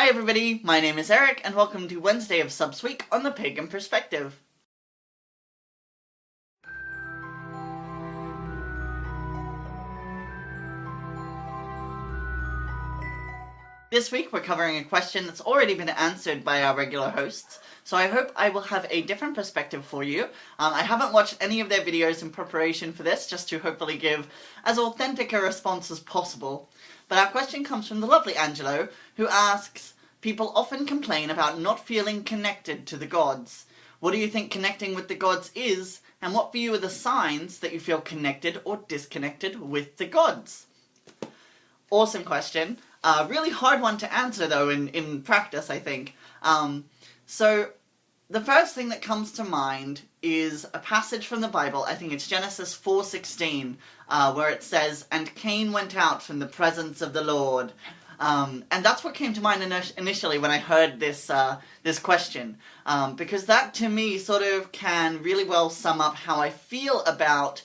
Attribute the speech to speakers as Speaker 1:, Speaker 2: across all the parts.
Speaker 1: Hi everybody, my name is Eric, and welcome to Wednesday of Subsweek on the Pagan Perspective. This week we're covering a question that's already been answered by our regular hosts, so I hope I will have a different perspective for you. I haven't watched any of their videos in preparation for this, just to hopefully give as authentic a response as possible. But our question comes from the lovely Angelo, who asks, people often complain about not feeling connected to the gods. What do you think connecting with the gods is, and what for you are the signs that you feel connected or disconnected with the gods? Awesome question. Really hard one to answer though in practice, I think. So the first thing that comes to mind is a passage from the Bible. I think it's Genesis 4:16, where it says, "And Cain went out from the presence of the Lord." And that's what came to mind initially when I heard this question, because that to me sort of can really well sum up how I feel about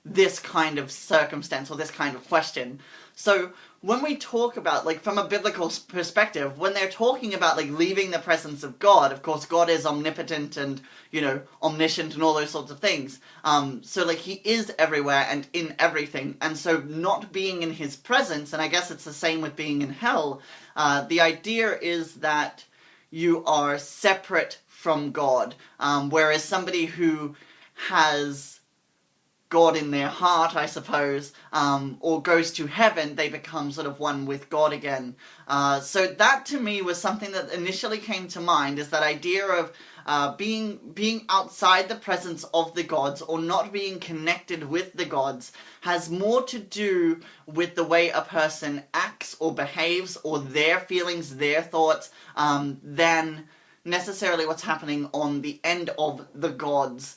Speaker 1: this kind of circumstance or this kind of question. So when we talk about, like, from a biblical perspective, when they're talking about, like, leaving the presence of God, of course, God is omnipotent and, you know, omniscient and all those sorts of things. So, like, he is everywhere and in everything, and so not being in his presence, and I guess it's the same with being in hell, the idea is that you are separate from God, whereas somebody who has God in their heart, I suppose, or goes to heaven, they become sort of one with God again. So that to me was something that initially came to mind, is that idea of being outside the presence of the gods, or not being connected with the gods, has more to do with the way a person acts or behaves, or their feelings, their thoughts, than necessarily what's happening on the end of the gods.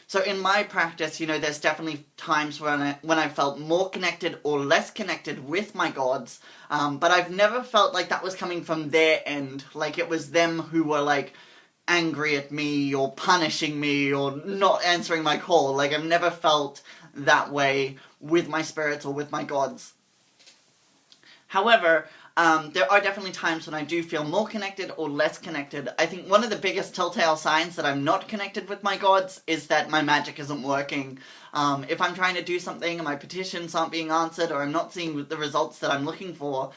Speaker 1: So in my practice, you know, there's definitely times when I felt more connected or less connected with my gods, but I've never felt like that was coming from their end, like it was them who were, like, angry at me or punishing me or not answering my call. Like, I've never felt that way with my spirits or with my gods. However, there are definitely times when I do feel more connected or less connected. I think one of the biggest telltale signs that I'm not connected with my gods is that my magic isn't working. If I'm trying to do something and my petitions aren't being answered, or I'm not seeing the results that I'm looking for,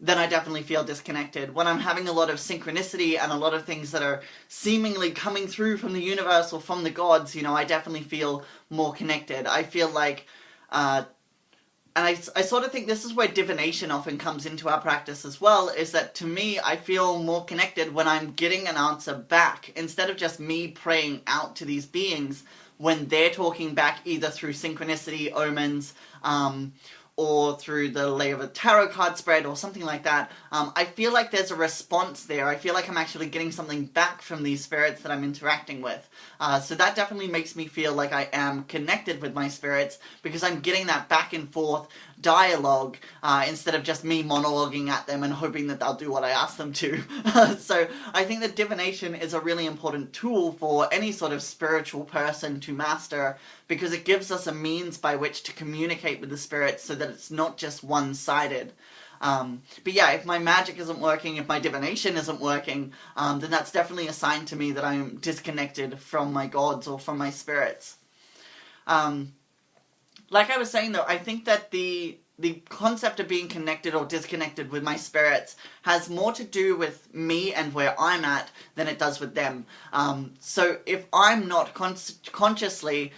Speaker 1: then I definitely feel disconnected. When I'm having a lot of synchronicity and a lot of things that are seemingly coming through from the universe or from the gods, you know, I definitely feel more connected. I feel like, and I sort of think this is where divination often comes into our practice as well, is that to me, I feel more connected when I'm getting an answer back, instead of just me praying out to these beings, when they're talking back either through synchronicity, omens, or through the lay of a tarot card spread or something like that. I feel like there's a response there. I feel like I'm actually getting something back from these spirits that I'm interacting with. So that definitely makes me feel like I am connected with my spirits, because I'm getting that back and forth dialogue, instead of just me monologuing at them and hoping that they'll do what I ask them to. So I think that divination is a really important tool for any sort of spiritual person to master, because it gives us a means by which to communicate with the spirits so that it's not just one-sided. But yeah, if my magic isn't working, if my divination isn't working, then that's definitely a sign to me that I'm disconnected from my gods or from my spirits. Like I was saying though, I think that the concept of being connected or disconnected with my spirits has more to do with me and where I'm at than it does with them. So if I'm not consciously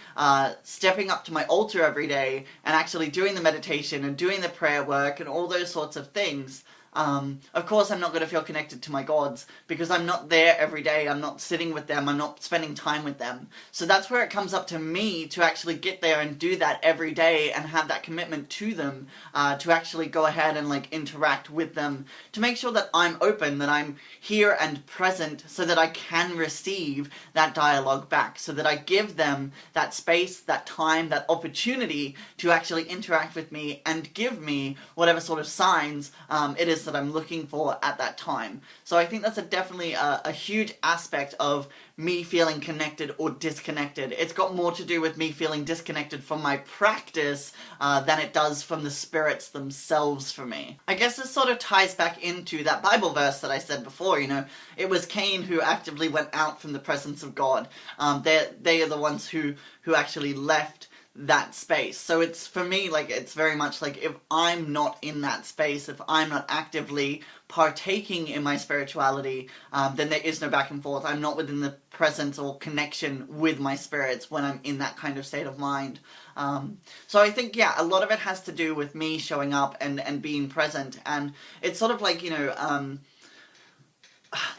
Speaker 1: stepping up to my altar every day and actually doing the meditation and doing the prayer work and all those sorts of things, of course I'm not going to feel connected to my gods, because I'm not there every day, I'm not sitting with them, I'm not spending time with them. So that's where it comes up to me to actually get there and do that every day and have that commitment to them, to actually go ahead and, like, interact with them, to make sure that I'm open, that I'm here and present, so that I can receive that dialogue back, so that I give them that space, that time, that opportunity to actually interact with me and give me whatever sort of signs it is is that I'm looking for at that time. So I think that's definitely a huge aspect of me feeling connected or disconnected. It's got more to do with me feeling disconnected from my practice than it does from the spirits themselves for me. I guess this sort of ties back into that Bible verse that I said before, you know, it was Cain who actively went out from the presence of God. They are the ones who actually left that space. So it's, for me, like, it's very much like, if I'm not in that space, if I'm not actively partaking in my spirituality, then there is no back and forth. I'm not within the presence or connection with my spirits when I'm in that kind of state of mind. So I think, yeah, a lot of it has to do with me showing up and being present, and it's sort of like, you know,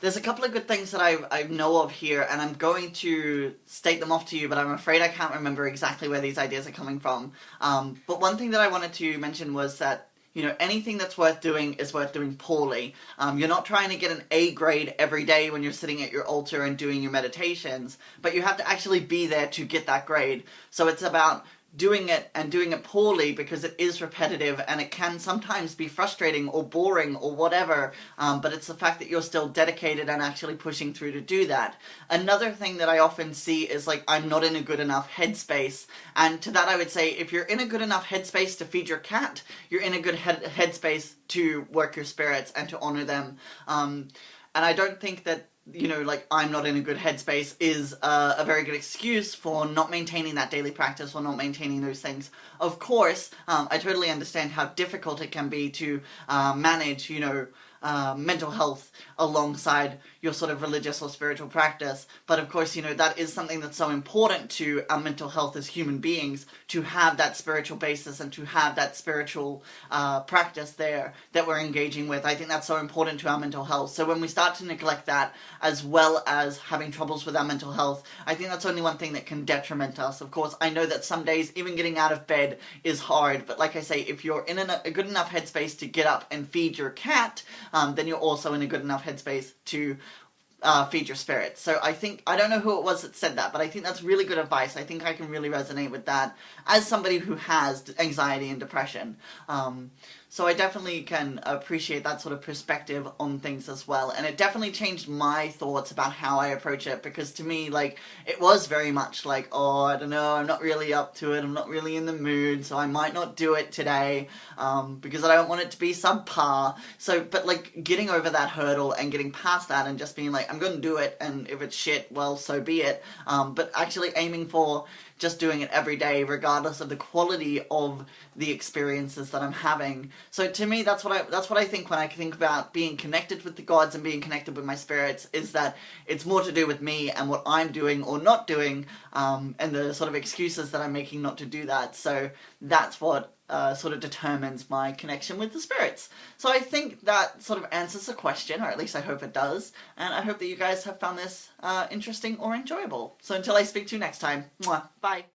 Speaker 1: there's a couple of good things that I know of here, and I'm going to state them off to you, but I'm afraid I can't remember exactly where these ideas are coming from. But one thing that I wanted to mention was that, you know, anything that's worth doing is worth doing poorly. You're not trying to get an A grade every day when you're sitting at your altar and doing your meditations, but you have to actually be there to get that grade. So it's about doing it, and doing it poorly, because it is repetitive and it can sometimes be frustrating or boring or whatever, but it's the fact that you're still dedicated and actually pushing through to do that. Another thing that I often see is, like, I'm not in a good enough headspace, and to that I would say, if you're in a good enough headspace to feed your cat, you're in a good headspace to work your spirits and to honor them. And I don't think that, you know, like, I'm not in a good headspace is a very good excuse for not maintaining that daily practice or not maintaining those things. Of course, I totally understand how difficult it can be to manage, you know, mental health alongside your sort of religious or spiritual practice. But of course, you know, that is something that's so important to our mental health as human beings, to have that spiritual basis and to have that spiritual practice there that we're engaging with. I think that's so important to our mental health. So when we start to neglect that, as well as having troubles with our mental health, I think that's only one thing that can detriment us. Of course, I know that some days even getting out of bed is hard, but like I say, if you're in a good enough headspace to get up and feed your cat, then you're also in a good enough headspace to feed your spirits. So I think, I don't know who it was that said that, but I think that's really good advice. I think I can really resonate with that as somebody who has anxiety and depression. So I definitely can appreciate that sort of perspective on things as well. And it definitely changed my thoughts about how I approach it, because to me, like, it was very much like, oh, I don't know, I'm not really up to it, I'm not really in the mood, so I might not do it today, because I don't want it to be subpar. So, but like, getting over that hurdle and getting past that and just being like, I'm going to do it, and if it's shit, well, so be it. But actually aiming for just doing it every day, regardless of the quality of the experiences that I'm having. So to me, that's what I think when I think about being connected with the gods and being connected with my spirits, is that it's more to do with me and what I'm doing or not doing, and the sort of excuses that I'm making not to do that. So that's what sort of determines my connection with the spirits. So I think that sort of answers the question, or at least I hope it does, and I hope that you guys have found this interesting or enjoyable. So until I speak to you next time, mwah, bye!